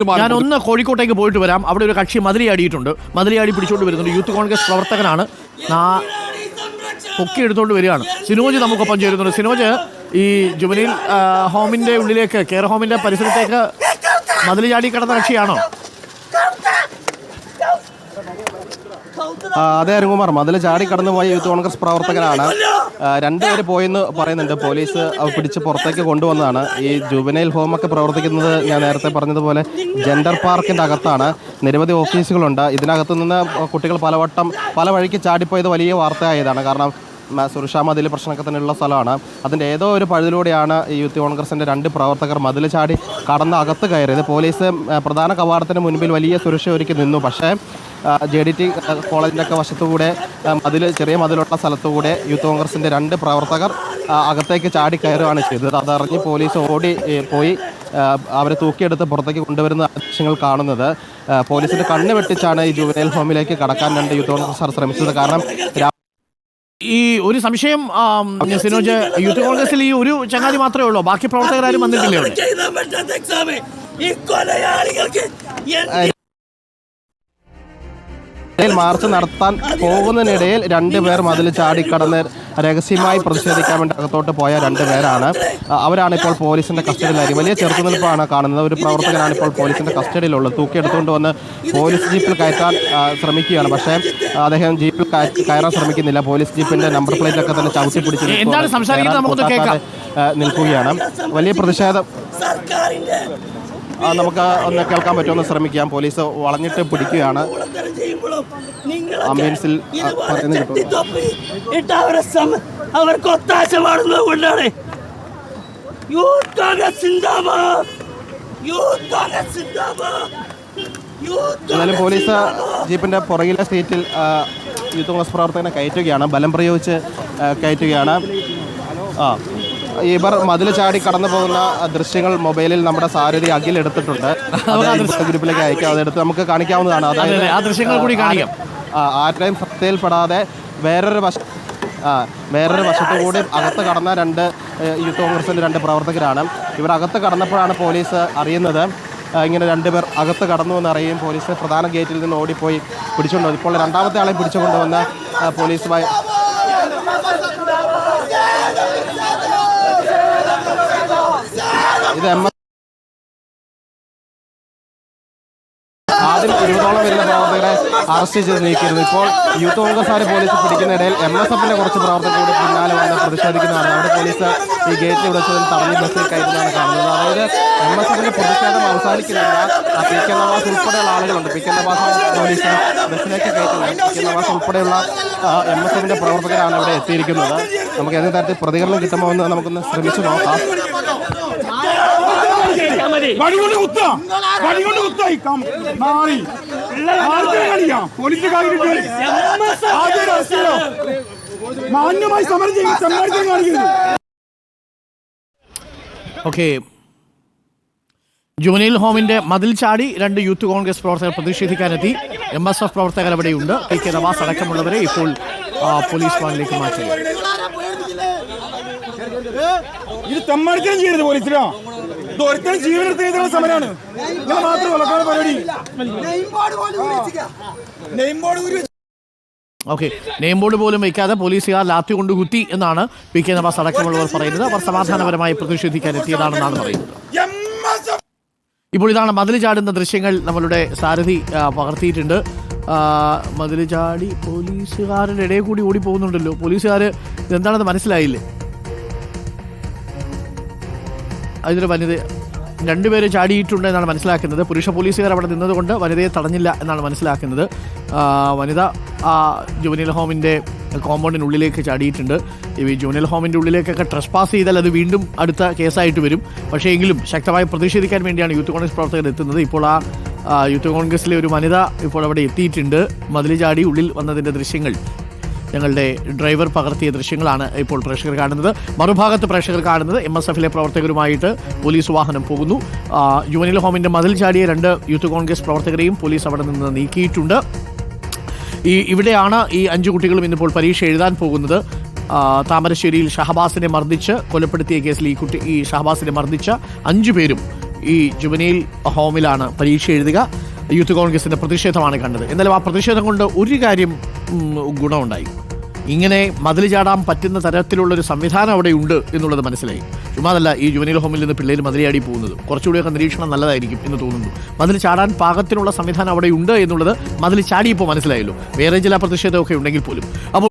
ഞാൻ ഒന്ന് കോഴിക്കോട്ടേക്ക് പോയിട്ട് വരാം. അവിടെ ഒരു കക്ഷി മതിലിയാടിയിട്ടുണ്ട്. മതിലിയാടി പിടിച്ചുകൊണ്ട് വരുന്നുണ്ട്. യൂത്ത് കോൺഗ്രസ് പ്രവർത്തകനാണ്. പൊക്കി എടുത്തുകൊണ്ട് വരികയാണ്. സിനോജ് നമുക്കൊപ്പം ചേരുന്നുണ്ട്. സിനോജ്, ഈ ജുവനൈൽ ഹോമിന്റെ ഉള്ളിലേക്ക്, കെയർ ഹോമിന്റെ പരിസരത്തേക്ക് മതിൽ ചാടി കിടന്ന കക്ഷിയാണോ? അതെ അരുൺകുമാർ, മതിൽ ചാടി കടന്നുപോയ യൂത്ത് കോൺഗ്രസ് പ്രവർത്തകനാണ്. രണ്ടുപേര് പോയെന്ന് പറയുന്നുണ്ട്. പോലീസ് പിടിച്ച് പുറത്തേക്ക് കൊണ്ടുവന്നതാണ്. ഈ ജുവനൈൽ ഹോമൊക്കെ പ്രവർത്തിക്കുന്നത് ഞാൻ നേരത്തെ പറഞ്ഞതുപോലെ ജെൻഡർ പാർക്കിൻ്റെ അകത്താണ്. നിരവധി ഓഫീസുകളുണ്ട്. ഇതിനകത്തു നിന്ന് കുട്ടികൾ പലവട്ടം പല വഴിക്ക് ചാടിപ്പോയത് വലിയ വാർത്തയായതാണ്. കാരണം സുരക്ഷാ മതിൽ പ്രശ്നമൊക്കെ തന്നെയുള്ള സ്ഥലമാണ്. അതിൻ്റെ ഏതോ ഒരു പഴുതിലൂടെയാണ് ഈ യൂത്ത് കോൺഗ്രസിൻ്റെ രണ്ട് പ്രവർത്തകർ മതിൽ ചാടി കടന്ന് അകത്ത് കയറിയത്. പോലീസ് പ്രധാന കവാടത്തിന് മുൻപിൽ വലിയ സുരക്ഷ ഒരുക്കി നിന്നു. പക്ഷേ JDT കോളേജിൻ്റെ ഒക്കെ വശത്തുകൂടെ ചെറിയ മതിലുള്ള സ്ഥലത്തുകൂടെ യൂത്ത് കോൺഗ്രസിൻ്റെ രണ്ട് പ്രവർത്തകർ അകത്തേക്ക് ചാടി കയറുകയാണ് ചെയ്തത്. അതറിഞ്ഞ് പോലീസ് പോയി അവരെ തൂക്കിയെടുത്ത് പുറത്തേക്ക് കൊണ്ടുവരുന്ന ദൃശ്യങ്ങൾ കാണുന്നത്. പോലീസിൻ്റെ കണ്ണ് വെട്ടിച്ചാണ് ഈ ജുവനൈൽ ഹോമിലേക്ക് കടക്കാൻ രണ്ട് യൂത്ത് കോൺഗ്രസ് ശ്രമിച്ചത്. കാരണം ഈ ഒരു സംശയം സിനോജ്, യൂത്ത് കോൺഗ്രസിൽ ഈ ഒരു ചങ്ങാതി മാത്രമേ ഉള്ളൂ, ബാക്കി പ്രവർത്തകരാരും വന്നിട്ടില്ലേ? മാർച്ച് നടത്താൻ പോകുന്നതിനിടയിൽ രണ്ടുപേർ മതിൽ ചാടിക്കടന്ന് രഹസ്യമായി പ്രതിഷേധിക്കാൻ വേണ്ടി അകത്തോട്ട് പോയ രണ്ടുപേരാണ്. അവരാണ് ഇപ്പോൾ പോലീസിന്റെ കസ്റ്റഡിയിലായി. വലിയ ചെറുത്തുനിൽപ്പാണ് കാണുന്നത്. ഒരു പ്രവർത്തകനാണ് ഇപ്പോൾ പോലീസിന്റെ കസ്റ്റഡിയിലുള്ളത്. തൂക്കിയെടുത്തുകൊണ്ട് വന്ന് പോലീസ് ജീപ്പിൽ കയറ്റാൻ ശ്രമിക്കുകയാണ്. പക്ഷേ അദ്ദേഹം ജീപ്പിൽ കയറാൻ ശ്രമിക്കുന്നില്ല. പോലീസ് ജീപ്പിന്റെ നമ്പർ പ്ലേറ്റൊക്കെ തന്നെ ചവിട്ടി പിടിച്ച് നിൽക്കുകയാണ്. വലിയ പ്രതിഷേധം നമുക്ക് ഒന്ന് കേൾക്കാൻ പറ്റുമെന്ന് ശ്രമിക്കാം. പോലീസ് വളഞ്ഞിട്ട് പിടിക്കുകയാണ്. ആംബുലൻസിൽ എന്നാലും പോലീസ് ജീപ്പിന്റെ പുറകിലെ സീറ്റിൽ യൂത്ത് കോൺഗ്രസ് പ്രവർത്തകനെ കയറ്റുകയാണ്. ബലം പ്രയോഗിച്ച് കയറ്റുകയാണ്. ഇവർ മതിൽ ചാടി കടന്നു പോകുന്ന ദൃശ്യങ്ങൾ മൊബൈലിൽ നമ്മുടെ സാരഥി അഖിൽ എടുത്തിട്ടുണ്ട്. ഗ്രൂപ്പിലേക്ക് അയക്കാം. അതെടുത്ത് നമുക്ക് കാണിക്കാവുന്നതാണ്. അതായത് ആ ദൃശ്യങ്ങൾ കൂടി കാണിക്കാം. ആരുടെയും ശ്രദ്ധയിൽപ്പെടാതെ വേറൊരു വശത്തു കൂടി അകത്ത് കടന്ന രണ്ട് യൂത്ത് കോൺഗ്രസിൻ്റെ രണ്ട് പ്രവർത്തകരാണ്. ഇവർ അകത്ത് കടന്നപ്പോഴാണ് പോലീസ് അറിയുന്നത്. ഇങ്ങനെ രണ്ടുപേർ അകത്ത് കടന്നു എന്ന് അറിയുകയും പോലീസ് പ്രധാന ഗേറ്റിൽ നിന്ന് ഓടിപ്പോയി പിടിച്ചുകൊണ്ടുവന്നു. ഇപ്പോൾ രണ്ടാമത്തെ ആളെ പിടിച്ചുകൊണ്ടുവന്ന് പോലീസുമായി ഇത് ആദ്യം 20ഓളം വരുന്ന പ്രവർത്തകരെ അറസ്റ്റ് ചെയ്ത് നീക്കിയിരുന്നു. ഇപ്പോൾ യൂത്ത് കോൺഗ്രസ്സുകാരെ പോലീസ് പിടിക്കുന്നതിടയിൽ MSFന്റെ കുറച്ച് പ്രവർത്തകർ കൂടി പിന്നാലെ വന്ന് പ്രതിഷേധിക്കുന്നതാണ്. അവിടെ പോലീസ് ഈ ഗേറ്റിൽ വിളിച്ചതിൽ തടഞ്ഞ് ബസ്സിൽ കയറ്റുന്നതാണ് കാണുന്നത്. അതായത് MSFന്റെ പ്രതിഷേധം അവസാനിക്കുന്നില്ല. PK നവാസ് ഉൾപ്പെടെയുള്ള ആളുകളുണ്ട്. PK നവാസ് പോലീസ് ബസ്സിലേക്ക് കയറ്റുന്നത്. PK നവാസ് ഉൾപ്പെടെയുള്ള MSFന്റെ പ്രവർത്തകരാണ് ഇവിടെ എത്തിയിരിക്കുന്നത്. നമുക്ക് ഏത് തരത്തിൽ പ്രതികരണം കിട്ടുമോ എന്ന് നമുക്കൊന്ന് ശ്രമിച്ചു നോക്കാം. ഓക്കെ, ജുവനൈൽ ഹോമിന്റെ മതിൽ ചാടി രണ്ട് യൂത്ത് കോൺഗ്രസ് പ്രവർത്തകർ പ്രതിഷേധിക്കാനെത്തി. MSF പ്രവർത്തകർ അവിടെയുണ്ട്. PK നവാസ് അടക്കമുള്ളവരെ ഇപ്പോൾ പോലീസ് വാനിലേക്ക് മാറ്റി. ഇത് തെമ്മാടിത്തരം ചെയ്യരുത് പോലീസിലോ. ഇതൊരുത്തരം ജീവനെടുത്തുള്ള സമരമാണ്. നിങ്ങൾ മാത്രമല്ല പരിപാടി. ഓക്കെ, നെയിം ബോർഡ് പോലും വയ്ക്കാതെ പോലീസുകാർ ലാത്തി കൊണ്ട് കുത്തി എന്നാണ് PK നവാസ് അടക്കമുള്ളവർ പറയുന്നത്. അവർ സമാധാനപരമായി പ്രതിഷേധിക്കാൻ എത്തിയതാണെന്നാണ് പറയുന്നത്. ഇപ്പോൾ ഇതാണ് മതിൽ ചാടുന്ന ദൃശ്യങ്ങൾ നമ്മളുടെ സാരഥി പകർത്തിയിട്ടുണ്ട്. മതിൽ ചാടി പോലീസുകാരുടെ ഇടയിൽ കൂടി ഓടി പോകുന്നുണ്ടല്ലോ. പോലീസുകാർ ഇതെന്താണെന്ന് മനസ്സിലായില്ലേ? അതിലൊരു വനിത, രണ്ടുപേര് ചാടിയിട്ടുണ്ട് എന്നാണ് മനസ്സിലാക്കുന്നത്. പുരുഷ പോലീസുകാർ അവിടെ നിന്നതുകൊണ്ട് വനിതയെ തടഞ്ഞില്ല എന്നാണ് മനസ്സിലാക്കുന്നത്. വനിത ജുവനൈൽ ഹോമിൻ്റെ കോമ്പൗണ്ടിനുള്ളിലേക്ക് ചാടിയിട്ടുണ്ട്. ഈ ജുവനൈൽ ഹോമിൻ്റെ ഉള്ളിലേക്കൊക്കെ ട്രസ്പാസ് ചെയ്താൽ അത് വീണ്ടും അടുത്ത കേസായിട്ട് വരും. പക്ഷേ എങ്കിലും ശക്തമായി പ്രതിഷേധിക്കാൻ വേണ്ടിയാണ് യൂത്ത് കോൺഗ്രസ് പ്രവർത്തകർ എത്തുന്നത്. ഇപ്പോൾ യൂത്ത് കോൺഗ്രസിലെ ഒരു വനിത ഇപ്പോൾ അവിടെ എത്തിയിട്ടുണ്ട്. മതിൽ ചാടി ഉള്ളിൽ വന്നതിൻ്റെ ദൃശ്യങ്ങൾ ഞങ്ങളുടെ ഡ്രൈവർ പകർത്തിയ ദൃശ്യങ്ങളാണ് ഇപ്പോൾ പ്രേക്ഷകർ കാണുന്നത്. മറുഭാഗത്ത് പ്രേക്ഷകർ കാണുന്നത് MSFലെ പ്രവർത്തകരുമായിട്ട് പോലീസ് വാഹനം പോകുന്നു. ജുവനൈൽ ഹോമിൻ്റെ മതിൽ ചാടിയ രണ്ട് യൂത്ത് കോൺഗ്രസ് പ്രവർത്തകരെയും പോലീസ് അവിടെ നിന്ന് നീക്കിയിട്ടുണ്ട്. ഇവിടെയാണ് ഈ 5 കുട്ടികളും ഇന്നിപ്പോൾ പരീക്ഷ എഴുതാൻ പോകുന്നത്. താമരശ്ശേരിയിൽ ഷഹബാസിനെ മർദ്ദിച്ച് കൊലപ്പെടുത്തിയ കേസിൽ ഈ ഷഹബാസിനെ മർദ്ദിച്ച 5 പേരും ഈ ജുവനൈൽ ഹോമിലാണ് പരീക്ഷ എഴുതുക. യൂത്ത് കോൺഗ്രസിന്റെ പ്രതിഷേധമാണ് കണ്ടത്. എന്നാലും ആ പ്രതിഷേധം കൊണ്ട് ഒരു കാര്യം ഗുണമുണ്ടായി. ഇങ്ങനെ മതിൽ ചാടാൻ പറ്റുന്ന തരത്തിലുള്ളൊരു സംവിധാനം അവിടെ ഉണ്ട് എന്നുള്ളത് മനസ്സിലായി. ചുമ്മാതല്ല ഈ ജുവനൈൽ ഹോമിൽ നിന്ന് പിള്ളേർ മതിൽ ചാടി പോകുന്നത്. കുറച്ചുകൂടിയൊക്കെ നിരീക്ഷണം നല്ലതായിരിക്കും എന്ന് തോന്നുന്നു. മതിൽ ചാടാൻ പാകത്തിനുള്ള സംവിധാനം അവിടെ ഉണ്ട് എന്നുള്ളത് മതിൽ ചാടിയപ്പോൾ മനസ്സിലായല്ലോ. വേറെ ചില പ്രതിഷേധമൊക്കെ ഉണ്ടെങ്കിൽ പോലും. അപ്പോൾ